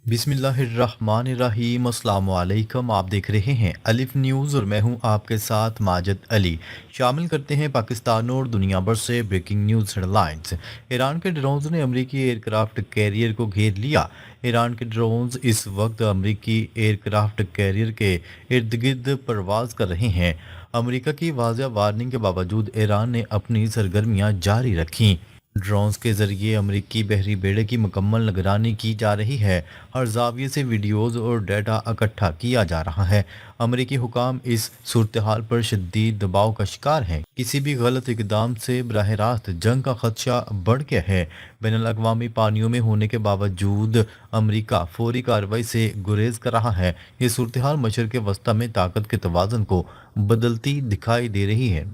बिस्मिल्लाहिर्रहमानिर्रहीम अस्सलाम वालेकुम। आप देख रहे हैं अलिफ न्यूज़ और मैं हूं आपके साथ माजिद अली। शामिल करते हैं पाकिस्तान और दुनिया भर से ब्रेकिंग न्यूज़ हेडलाइंस। ईरान के ड्रोन्स ने अमेरिकी एयरक्राफ्ट कैरियर को घेर लिया। ईरान के ड्रोन्स इस वक्त अमेरिकी एयरक्राफ्ट कैरियर के इर्द गिर्द परवाज कर रहे हैं। अमेरिका की वाज़ह वार्निंग के बावजूद ईरान ने अपनी सरगर्मियां जारी रखीं। ड्रोन्स के जरिए अमेरिकी बहरी बेड़े की मुकम्मल निगरानी की जा रही है। हर जाविये से वीडियोज़ और डेटा इकट्ठा किया जा रहा है। अमेरिकी हुकाम इस सूरत हाल पर शदीद दबाव का शिकार हैं। किसी भी गलत इकदाम से बराह रास्त जंग का खदशा बढ़ गया है। बैनुल अक़वामी पानियों में होने के बावजूद अमेरिका फौरी कार्रवाई से गुरेज कर रहा है। ये सूरत हाल मशरक़ वस्ती में ताकत के तवाज़ुन को बदलती दिखाई दे रही है।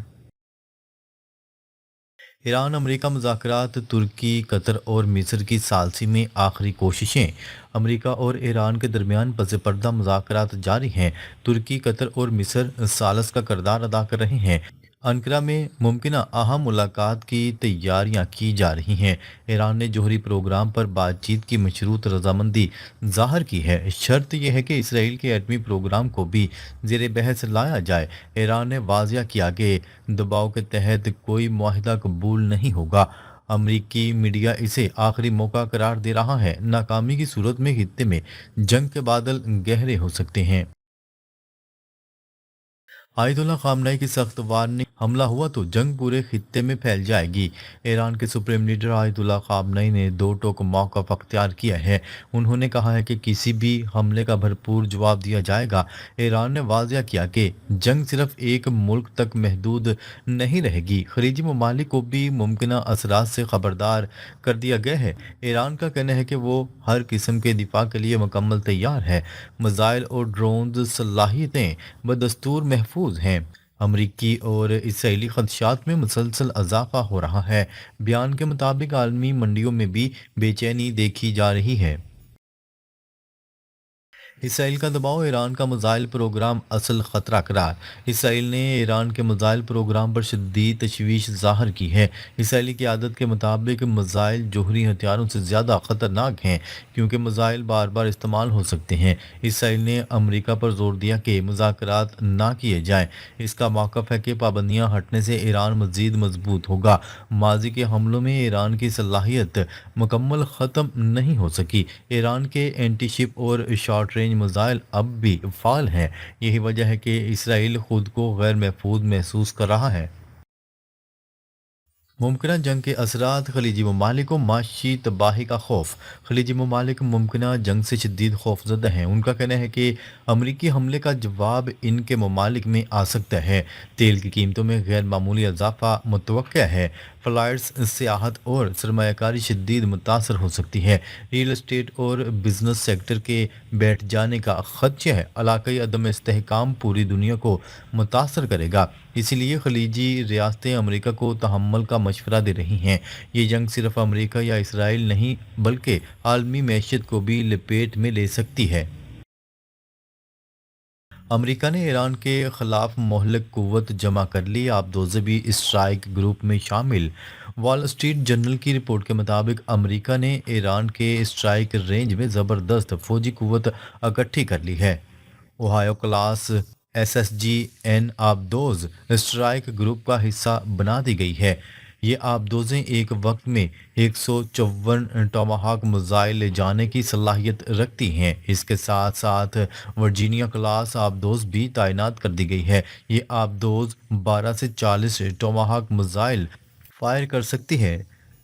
ईरान अमेरिका मुज़ाकरात तुर्की कतर और मिस्र की सालसी में आखिरी कोशिशें। अमेरिका और ईरान के दरमियान पस पर्दा मुज़ाकरात जारी हैं। तुर्की कतर और मिस्र सालस का किरदार अदा कर रहे हैं। अंकारा में मुमकिन अहम मुलाकात की तैयारियां की जा रही हैं। ईरान ने जौहरी प्रोग्राम पर बातचीत की मशरूत रजामंदी ज़ाहिर की है। शर्त यह है कि इसराइल के एटमी प्रोग्राम को भी ज़ेर बहस लाया जाए। ईरान ने वाज़िया किया कि दबाव के तहत कोई मुआहिदा कबूल नहीं होगा। अमरीकी मीडिया इसे आखिरी मौका करार दे रहा है। नाकामी की सूरत में खित्ते में जंग के बादल गहरे हो सकते हैं। आयतुल्ला खामनेई की सख्त वार्निंग, हमला हुआ तो जंग पूरे खित्ते में फैल जाएगी। ईरान के सुप्रीम लीडर आयतुल्ला खामनेई ने दो टोक मौक़िफ़ अख्तियार किया है। उन्होंने कहा है कि किसी भी हमले का भरपूर जवाब दिया जाएगा। ईरान ने वाज़िया किया कि जंग सिर्फ एक मुल्क तक महदूद नहीं रहेगी। खलीजी ममालिक को भी मुमकिन असरात से खबरदार कर दिया गया है। ईरान का कहना है कि वो हर किस्म के दिफा के लिए मुकम्मल तैयार है। मिसाइल और ड्रोन सलाहियतें बदस्तूर महफूज हैं। अमरीकी और इसराइली खदशात में मुसलसल इजाफा हो रहा है। बयान के मुताबिक आलमी मंडियों में भी बेचैनी देखी जा रही है। इसराइल का दबाव, ईरान का मिसाइल प्रोग्राम असल खतरा करार। इसराइल ने ईरान के मिसाइल प्रोग्राम पर शदीद तशवीश जाहिर की है। इसराइली क़यादत के मुताबिक मिसाइल जौहरी हथियारों से ज़्यादा ख़तरनाक हैं क्योंकि मिसाइल बार बार इस्तेमाल हो सकते हैं। इसराइल ने अमरीका पर जोर दिया कि मुज़ाकरात ना किए जाएँ। इसका मौक़िफ़ है कि पाबंदियाँ हटने से ईरान मज़ीद मजबूत होगा। माजी के हमलों में ईरान की सलाहियत मुकम्मल ख़त्म नहीं हो सकी। ईरान के एंटी शिप और शॉर्ट रेंज मिसाइल अब भी फ़ाल हैं। यही वजह है कि इसराइल खुद को गैर महफूज महसूस कर रहा है। मुमकिन जंग के असरात, खलीजी ममालिक को माशी तबाही का खौफ। खलीजी ममालिक मुमकिन जंग से शदीद खौफजदा हैं। उनका कहना है कि अमरीकी हमले का जवाब इनके ममालिक में आ सकता है। तेल की कीमतों में गैर मामूली इजाफा मुतवक्का है। फ़्लाइट्स, सियाहत और सरमायाकारी शदीद मुतासर हो सकती है। रियल इस्टेट और बिजनेस सेक्टर के बैठ जाने का खदशा है। इलाकाई अदम इस्तेहकाम पूरी दुनिया को मुतासर करेगा। इसीलिए खलीजी रियासतें अमेरिका को तहम्मुल का मशवरा दे रही हैं। ये जंग सिर्फ अमेरिका या इसराइल नहीं बल्कि आलमी मैशियत को भी लपेट में ले सकती है। अमेरिका ने ईरान के खिलाफ मोहलक कुव्वत जमा कर ली। आबदोज़ेबी स्ट्राइक ग्रुप में शामिल। वॉल स्ट्रीट जर्नल की रिपोर्ट के मुताबिक अमेरिका ने ईरान के स्ट्राइक रेंज में ज़बरदस्त फौजी कुव्वत इकट्ठी कर ली है। ओहायो क्लास एसएसजी एन आबदोज स्ट्राइक ग्रुप का हिस्सा बना दी गई है। ये आबदोजें एक वक्त में 154 टोमाहाक मिसाइल ले जाने की सलाहियत रखती हैं। इसके साथ साथ वर्जीनिया क्लास आबदोज भी तैनात कर दी गई है। ये आबदोज 12 से 40 टोमाहाक मिसाइल फायर कर सकती है।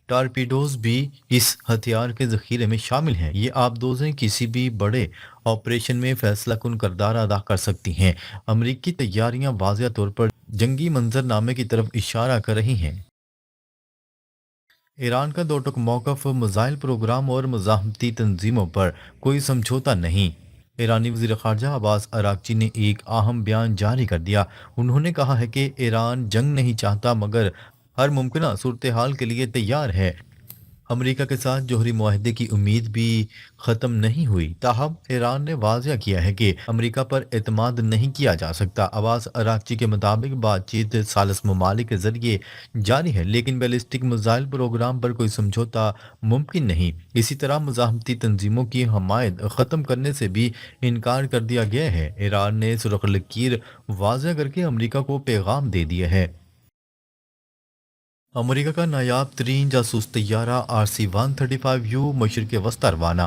टॉरपीडोज भी इस हथियार के ज़ख़ीरे में शामिल हैं। ये आबदोज़ें किसी भी बड़े ऑपरेशन में फैसला कुन किरदार अदा कर सकती हैं। अमरीकी तैयारियां वाज़िया तौर पर जंगी मंजरनामे की तरफ इशारा कर रही हैं। ईरान का दो टुक मौक़िफ़, मिसाइल प्रोग्राम और मज़ाहमती तंजीमों पर कोई समझौता नहीं। ईरानी वज़ीर ख़ारजा अब्बास अरागची ने एक अहम बयान जारी कर दिया। उन्होंने कहा है कि ईरान जंग नहीं चाहता मगर हर मुमकिन सूरत हाल के लिए तैयार है। امریکہ کے ساتھ جوہری معاہدے کی امید بھی ختم نہیں ہوئی، تاہم ایران نے واضح کیا ہے کہ امریکہ پر اعتماد نہیں کیا جا سکتا۔ عباس اراغچی کے مطابق بات چیت ثالث ممالک کے ذریعے جاری ہے، لیکن بیلسٹک میزائل پروگرام پر کوئی سمجھوتا ممکن نہیں۔ اسی طرح مزاحمتی تنظیموں کی حمایت ختم کرنے سے بھی انکار کر دیا گیا ہے۔ ایران نے سرخ لکیر واضح کر کے امریکہ کو پیغام دے دیا ہے۔ امریکہ کا نایاب ترین جاسوس طیارہ RC-135U مشرق وسطی روانہ۔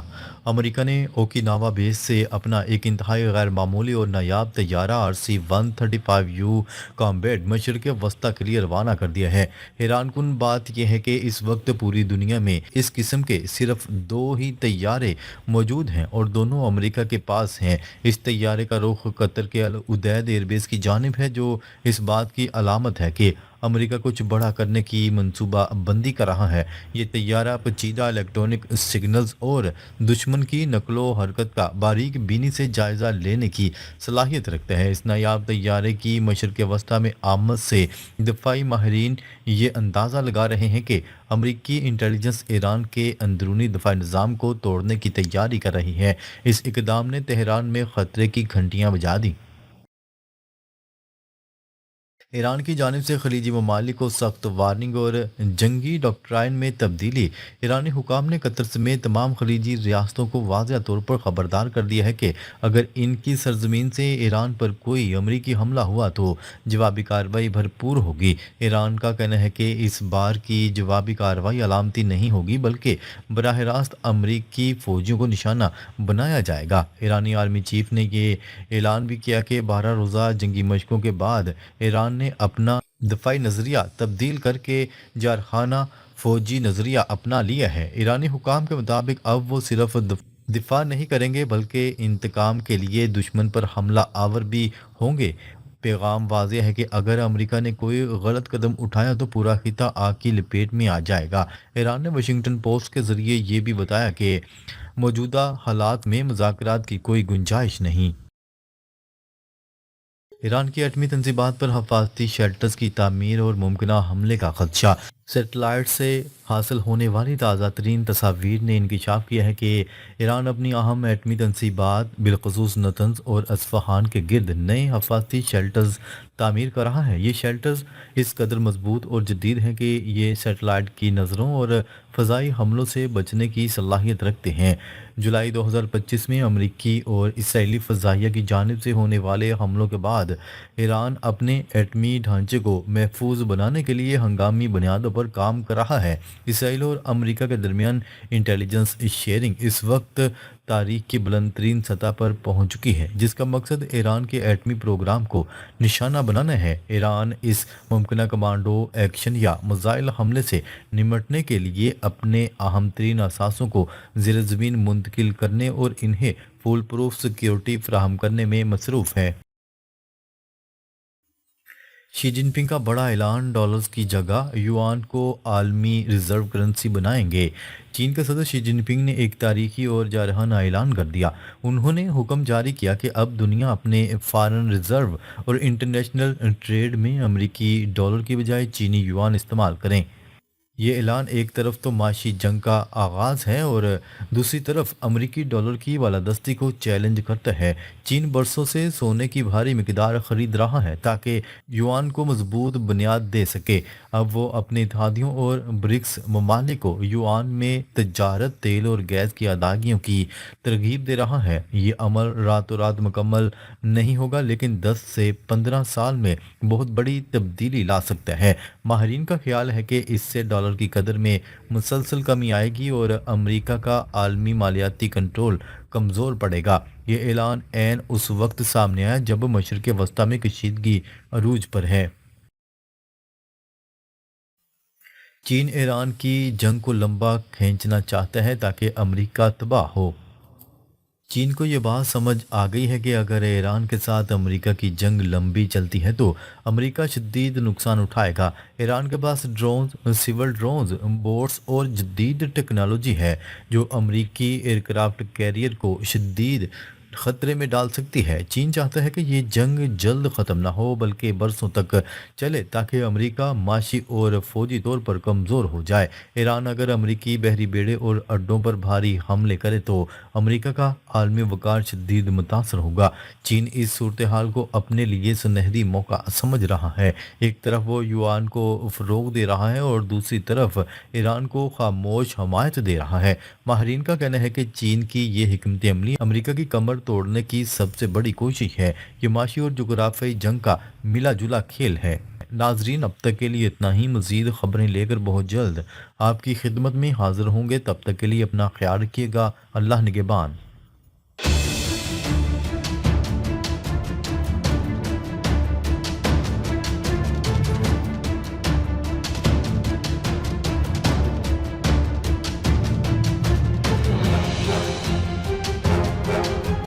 امریکہ نے اوکیناوا بیس سے اپنا ایک انتہائی غیر معمولی اور نایاب طیارہ RC-135U کامبیٹ مشرق وسطی کے لیے روانہ کر دیا ہے۔ حیران کن بات یہ ہے کہ اس وقت پوری دنیا میں اس قسم کے صرف 2 ہی طیارے موجود ہیں اور دونوں امریکہ کے پاس ہیں۔ اس طیارے کا رخ قطر کے العدید ایئر بیس کی جانب ہے، جو اس بات کی علامت ہے کہ امریکہ کچھ بڑا کرنے کی منصوبہ بندی کر رہا ہے۔ یہ طیارہ پیچیدہ الیکٹرونک سگنلز اور دشمن کی نقل و حرکت کا باریک بینی سے جائزہ لینے کی صلاحیت رکھتا ہے۔ اس نایاب طیارے کی مشرق وسطی میں آمد سے دفاعی ماہرین یہ اندازہ لگا رہے ہیں کہ امریکی انٹیلیجنس ایران کے اندرونی دفاعی نظام کو توڑنے کی تیاری کر رہی ہے۔ اس اقدام نے تہران میں خطرے کی گھنٹیاں بجا دیں۔ ایران کی جانب سے خلیجی ممالک کو سخت وارننگ اور جنگی ڈاکٹرائن میں تبدیلی۔ ایرانی حکام نے قطر سمیت تمام خلیجی ریاستوں کو واضح طور پر خبردار کر دیا ہے کہ اگر ان کی سرزمین سے ایران پر کوئی امریکی حملہ ہوا تو جوابی کارروائی بھرپور ہوگی۔ ایران کا کہنا ہے کہ اس بار کی جوابی کارروائی علامتی نہیں ہوگی، بلکہ براہ راست امریکی فوجیوں کو نشانہ بنایا جائے گا۔ ایرانی آرمی چیف نے یہ اعلان بھی کیا کہ 12 روزہ جنگی مشقوں کے بعد ایران نے اپنا دفاعی نظریہ تبدیل کر کے جارحانہ فوجی نظریہ اپنا لیا ہے۔ ایرانی حکام کے مطابق اب وہ صرف دفاع نہیں کریں گے بلکہ انتقام کے لیے دشمن پر حملہ آور بھی ہوں گے۔ پیغام واضح ہے کہ اگر امریکہ نے کوئی غلط قدم اٹھایا تو پورا خطہ آگ کی لپیٹ میں آ جائے گا۔ ایران نے واشنگٹن پوسٹ کے ذریعے یہ بھی بتایا کہ موجودہ حالات میں مذاکرات کی کوئی گنجائش نہیں۔ ایران کی ایٹمی تنصیبات پر حفاظتی شیلٹرز کی تعمیر اور ممکنہ حملے کا خدشہ۔ سیٹلائٹ سے حاصل ہونے والی تازہ ترین تصاویر نے انکشاف کیا ہے کہ ایران اپنی اہم ایٹمی تنصیبات بالخصوص نتنز اور اصفہان کے گرد نئے حفاظتی شیلٹرز تعمیر کر رہا ہے۔ یہ شیلٹرز اس قدر مضبوط اور جدید ہیں کہ یہ سیٹلائٹ کی نظروں اور فضائی حملوں سے بچنے کی صلاحیت رکھتے ہیں۔ جولائی 2025 میں امریکی اور اسرائیلی فضائیہ کی جانب سے ہونے والے حملوں کے بعد ایران اپنے ایٹمی ڈھانچے کو محفوظ بنانے کے لیے ہنگامی بنیادوں پر کام کر رہا ہے۔ اسرائیل اور امریکہ کے درمیان انٹیلیجنس شیئرنگ اس وقت تاریخ کی بلند ترین سطح پر پہنچ چکی ہے، جس کا مقصد ایران کے ایٹمی پروگرام کو نشانہ بنانا ہے۔ ایران اس ممکنہ کمانڈو ایکشن یا میزائل حملے سے نمٹنے کے لیے اپنے اہم ترین اثاثوں کو زیر زمین منتقل کرنے اور انہیں فول پروف سیکیورٹی فراہم کرنے میں مصروف ہے۔ شی جن پنگ کا بڑا اعلان، ڈالرز کی جگہ یوان کو عالمی ریزرو کرنسی بنائیں گے۔ چین کے صدر شی جن پنگ نے ایک تاریخی اور جارحانہ اعلان کر دیا۔ انہوں نے حکم جاری کیا کہ اب دنیا اپنے فارن ریزرو اور انٹرنیشنل ٹریڈ میں امریکی ڈالر کی بجائے چینی یوان استعمال کریں۔ یہ اعلان ایک طرف تو معاشی جنگ کا آغاز ہے اور دوسری طرف امریکی ڈالر کی بالادستی کو چیلنج کرتا ہے۔ چین برسوں سے سونے کی بھاری مقدار خرید رہا ہے تاکہ یوان کو مضبوط بنیاد دے سکے۔ اب وہ اپنے اتحادیوں اور برکس ممالک کو یوان میں تجارت، تیل اور گیس کی ادائیگیوں کی ترغیب دے رہا ہے۔ یہ عمل راتوں رات مکمل نہیں ہوگا، لیکن 10 سے 15 سال میں بہت بڑی تبدیلی لا سکتا ہے۔ ماہرین کا خیال ہے کہ اس سے ڈالر کی قدر میں مسلسل کمی آئے گی اور امریکہ کا عالمی مالیاتی کنٹرول کمزور پڑے گا۔ یہ اعلان عین اس وقت سامنے آیا جب مشرق وسطی میں کشیدگی عروج پر ہے۔ چین ایران کی جنگ کو لمبا کھینچنا چاہتا ہے تاکہ امریکہ تباہ ہو۔ چین کو یہ بات سمجھ آ گئی ہے کہ اگر ایران کے ساتھ امریکہ کی جنگ لمبی چلتی ہے تو امریکہ شدید نقصان اٹھائے گا۔ ایران کے پاس ڈرونز، سول ڈرونز، بوٹس اور جدید ٹیکنالوجی ہے جو امریکی ایئرکرافٹ کیریئر کو شدید खतरे में डाल सकती है। चीन चाहता है कि ये जंग जल्द ख़त्म ना हो बल्कि बरसों तक चले ताकि अमेरिका माशी और फौजी तौर पर कमज़ोर हो जाए। ईरान अगर अमेरिकी बहरी बेड़े और अड्डों पर भारी हमले करे तो अमेरिका का आलमी वक़ार शदीद मुतासर होगा। चीन इस सूरत हाल को अपने लिए सुनहरी मौका समझ रहा है। एक तरफ वो युआन को फ़रोग़ दे रहा है और दूसरी तरफ ईरान को खामोश हमायत दे रहा है। माहरीन का कहना है कि चीन की ये हिकमत अमली अमेरिका की कमर तोड़ने की सबसे बड़ी कोशिश है। ये माशी और जुगराफियाई जंग का मिला जुला खेल है। नाजरीन, अब तक के लिए इतना ही। मज़ीद ख़बरें लेकर बहुत जल्द आपकी खिदमत में हाजिर होंगे। तब तक के लिए अपना ख्याल रखिएगा। अल्लाह निगहबान।